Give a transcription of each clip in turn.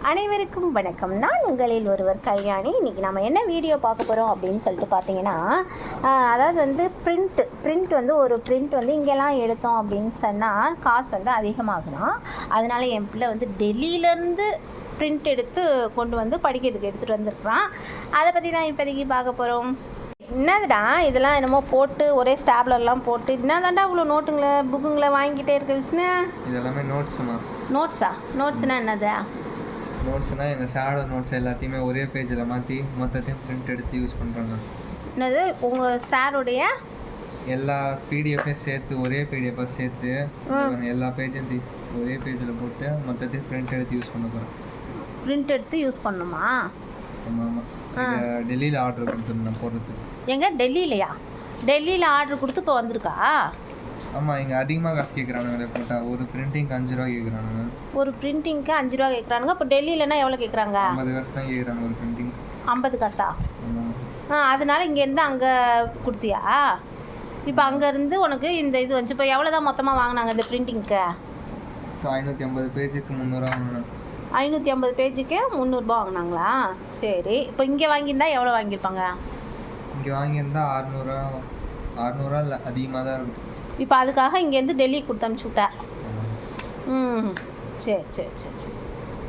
அனைவருக்கும் வணக்கம். நான் உங்களில் ஒருவர் கல்யாணி. இன்றைக்கி நம்ம என்ன வீடியோ பார்க்க போகிறோம் அப்படின்னு சொல்லிட்டு பார்த்தீங்கன்னா, அதாவது வந்து பிரிண்ட் வந்து ஒரு பிரிண்ட் வந்து இங்கெல்லாம் எடுத்தோம் அப்படின்னு சொன்னால் காசு வந்து அதிகமாகலாம். அதனால் என் பிள்ளை வந்து டெல்லியிலேருந்து பிரிண்ட் எடுத்து கொண்டு வந்து படிக்கிறதுக்கு எடுத்துகிட்டு வந்துருக்குறான். அதை பற்றி தான் இப்போதைக்கு பார்க்க போகிறோம். என்னதுடா இதெல்லாம் என்னமோ போட்டு ஒரே ஸ்டாப்லர்லாம் போட்டு என்னதாண்டா இவ்வளோ நோட்டுங்களை புக்குங்களை வாங்கிட்டே இருக்க விஷ்ணு? இதெல்லாமே நோட்ஸ்மா. நோட்ஸ்னால் என்னது? நோட்ஸ்னால் எங்கள் சாரோட நோட்ஸ் எல்லாத்தையுமே ஒரே பேஜில் மாற்றி மொத்தத்தையும் பிரிண்ட் எடுத்து யூஸ் பண்ணுறாங்க. என்னது உங்கள் சாருடைய எல்லா பிடிஎஃப்பையும் சேர்த்து ஒரே பிடிஎஃப்பாக சேர்த்து எல்லா பேஜையும் ஒரே பேஜில் போட்டு மொத்தத்தையும் பிரிண்ட் எடுத்து யூஸ் பண்ண போகிறேன். பிரிண்ட் எடுத்து யூஸ் பண்ணணுமா? ஆமாம் ஆமாம். டெல்லியில் ஆர்டர் கொடுத்துருந்தேன் போடுறதுக்கு. எங்கே டெல்லியிலையா? டெல்லியில் ஆர்டர் கொடுத்து இப்போ வந்திருக்கா? ஆமாம், இங்கே அதிகமாக காசு கேட்குறானுங்களே போட்டால். ஒரு பிரிண்டிங்க்கு 5 ரூபா கேட்குறானுங்க. ஒரு பிரிண்டிங்க்கு 5 ரூபா கேட்குறானுங்க. இப்போ டெல்லியிலனா எவ்வளோ கேட்குறாங்க? 50 காசு தான் கேட்குறாங்க ஒரு பிரிண்டிங். 50 காசா? ஆமாம். அதனால இங்கேருந்து அங்கே கொடுத்தியா? இப்போ அங்கேருந்து உனக்கு இந்த இது வந்துச்சு. இப்போ எவ்வளோ தான் மொத்தமாக வாங்கினாங்க இந்த பிரிண்டிங்க்கு? 550 பேஜுக்கு 300 வாங்கினேன். 550 பேஜுக்கு 300 வாங்கினாங்களா? சரி. இப்போ இங்கே வாங்கியிருந்தா எவ்வளோ வாங்கியிருப்பாங்க? இங்கே வாங்கியிருந்தா 600 இல்லை, அதிகமாக தான் இருக்கும். இப்போ அதுக்காக இங்கேருந்து டெல்லிக்கு கொடுத்து அனுப்பிச்சி விட்டேன். சரி.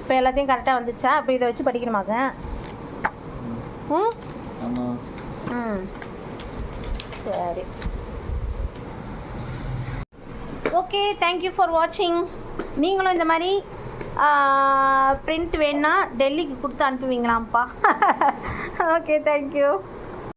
இப்போ எல்லாத்தையும் கரெக்டாக வந்துச்சா? இப்போ இதை வச்சு படிக்கணுமாங்க? ஆமாம். சரி. ஓகே, தேங்க்யூ ஃபார் வாட்சிங். நீங்களும் இந்த மாதிரி பிரிண்ட் வேணுன்னா டெல்லிக்கு கொடுத்து அனுப்புவீங்களாம்ப்பா? Okay, thank you.